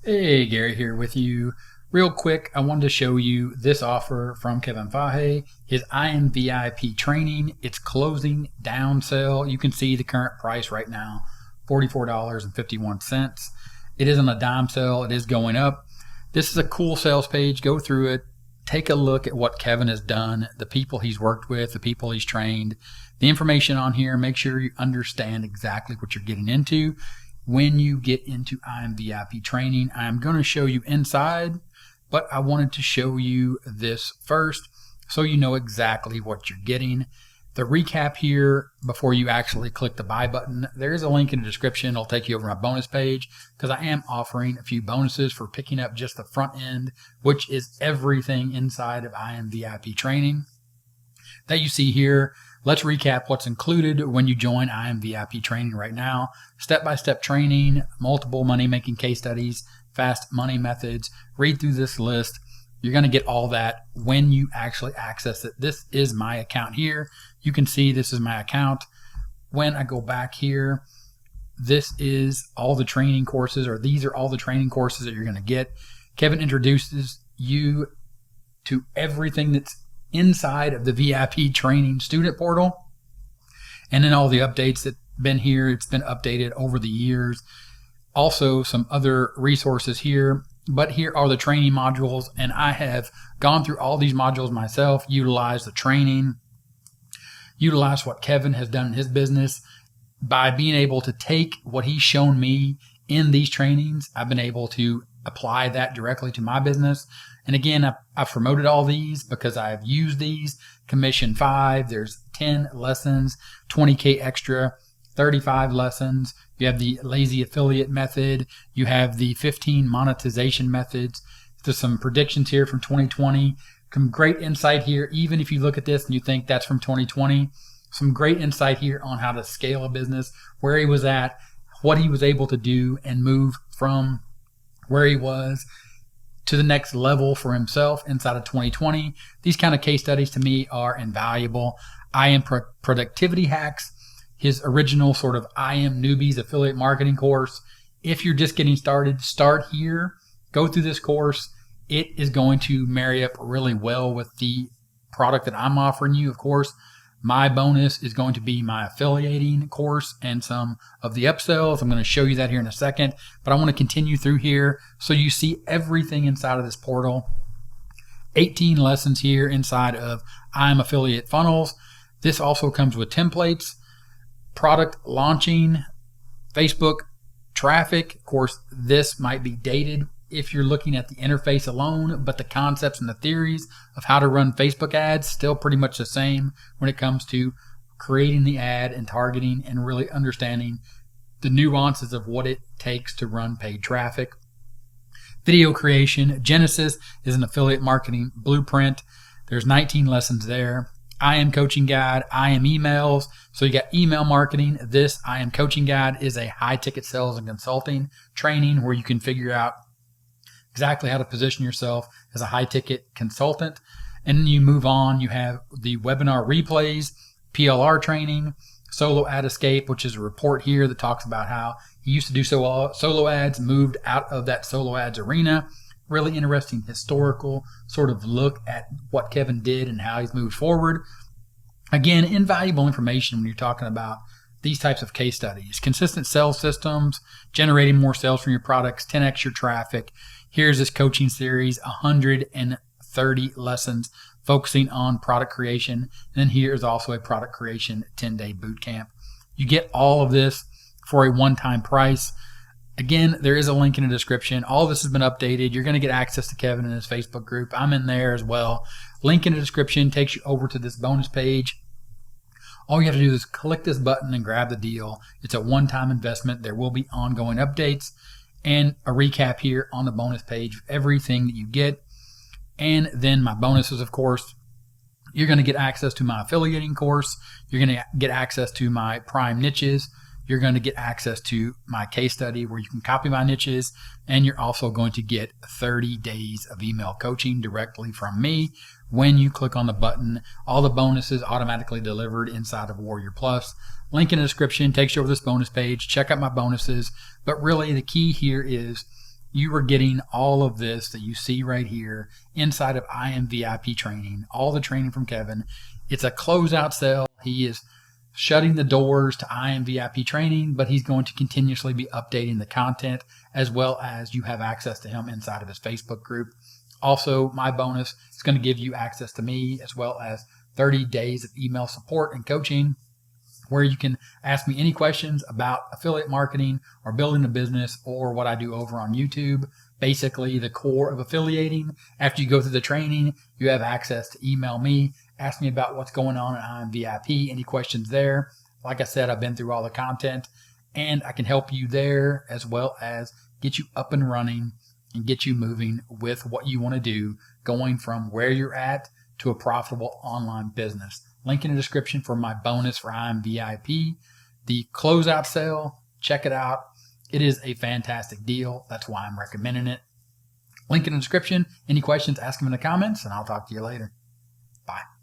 Hey, Gary here with you. Real quick, I wanted to show you this offer from Kevin Fahey, his I Am VIP training. It's closing down sale. You can see the current price right now, $44.51. It isn't a dime sale. It is going up. This is a cool sales page. Go through it. Take a look at what Kevin has done, the people he's worked with, the people he's trained, the information on here. Make sure you understand exactly what you're getting into. When you get into I Am VIP training, I'm going to show you inside, but I wanted to show you this first so you know exactly what you're getting. The recap here before you actually click the buy button, there is a link in the description. It'll take you over my bonus page because I am offering a few bonuses for picking up just the front end, which is everything inside of I Am VIP training that you see here. Let's recap what's included when you join I Am VIP training right now. Step-by-step training, multiple money-making case studies, fast money methods. Read through this list. You're going to get all that when you actually access it. This is my account here. You can see this is my account. When I go back here, this is all the training courses, or these are all the training courses that you're going to get. Kevin introduces you to everything that's inside of the VIP training student portal, and then all the updates that have been here. It's been updated over the years. Also some other resources here, but here are the training modules, and I have gone through all these modules myself, utilized the training, utilized what Kevin has done in his business. By being able to take what he's shown me in these trainings, I've been able to apply that directly to my business. And again, I've promoted all these because I've used these. Commission 5, there's 10 lessons, 20K extra, 35 lessons. You have the lazy affiliate method. You have the 15 monetization methods. There's some predictions here from 2020. Some great insight here. Even if you look at this and you think that's from 2020, some great insight here on how to scale a business, where he was at, what he was able to do, and move from where he was to the next level for himself inside of 2020. These kind of case studies to me are invaluable. I Am Productivity Hacks, his original sort of I Am Newbies affiliate marketing course. If you're just getting started, start here. Go through this course. It is going to marry up really well with the product that I'm offering you. Of course, my bonus is going to be my affiliating course and some of the upsells. I'm going to show you that here in a second, but I want to continue through here so you see everything inside of this portal. 18 lessons here inside of I Am Affiliate Funnels. This also comes with templates, product launching, Facebook traffic. Of course, this might be dated if you're looking at the interface alone, but the concepts and the theories of how to run Facebook ads still pretty much the same when it comes to creating the ad and targeting and really understanding the nuances of what it takes to run paid traffic. Video creation. Genesis is an affiliate marketing blueprint. There's 19 lessons there. I Am Coaching Guide, I Am Emails. So you got email marketing. This I Am Coaching Guide is a high ticket sales and consulting training where you can figure out exactly how to position yourself as a high ticket consultant. And then you move on. You have the webinar replays, PLR training, solo ad escape, which is a report here that talks about how he used to do solo ads, moved out of that solo ads arena. Really interesting historical sort of look at what Kevin did and how he's moved forward. Again, invaluable information when you're talking about these types of case studies. Consistent sales systems, generating more sales from your products, 10x your traffic. Here's this coaching series, 130 lessons focusing on product creation. And then here's also a product creation 10-day boot camp. You get all of this for a one-time price. Again, there is a link in the description. All this has been updated. You're going to get access to Kevin in his Facebook group. I'm in there as well. Link in the description takes you over to this bonus page. All you have to do is click this button and grab the deal. It's a one-time investment. There will be ongoing updates and a recap here on the bonus page of everything that you get. And then my bonuses, of course. You're going to get access to my affiliating course. You're going to get access to my prime niches. You're going to get access to my case study where you can copy my niches, and you're also going to get 30 days of email coaching directly from me when you click on the button. All the bonuses automatically delivered inside of Warrior Plus. Link in the description takes you over this bonus page. Check out my bonuses. But really the key here is you are getting all of this that you see right here inside of IMVIP training, all the training from Kevin. It's a closeout sale. He is shutting the doors to IMVIP training, but he's going to continuously be updating the content, as well as you have access to him inside of his Facebook group. Also, my bonus is going to give you access to me, as well as 30 days of email support and coaching, where you can ask me any questions about affiliate marketing or building a business or what I do over on YouTube. Basically, the core of affiliating. After you go through the training, you have access to email me, ask me about what's going on at IMVIP, any questions there. Like I said, I've been through all the content, and I can help you there, as well as get you up and running and get you moving with what you want to do, going from where you're at to a profitable online business. Link in the description for my bonus for IMVIP. The closeout sale, check it out. It is a fantastic deal. That's why I'm recommending it. Link in the description. Any questions, ask them in the comments, and I'll talk to you later. Bye.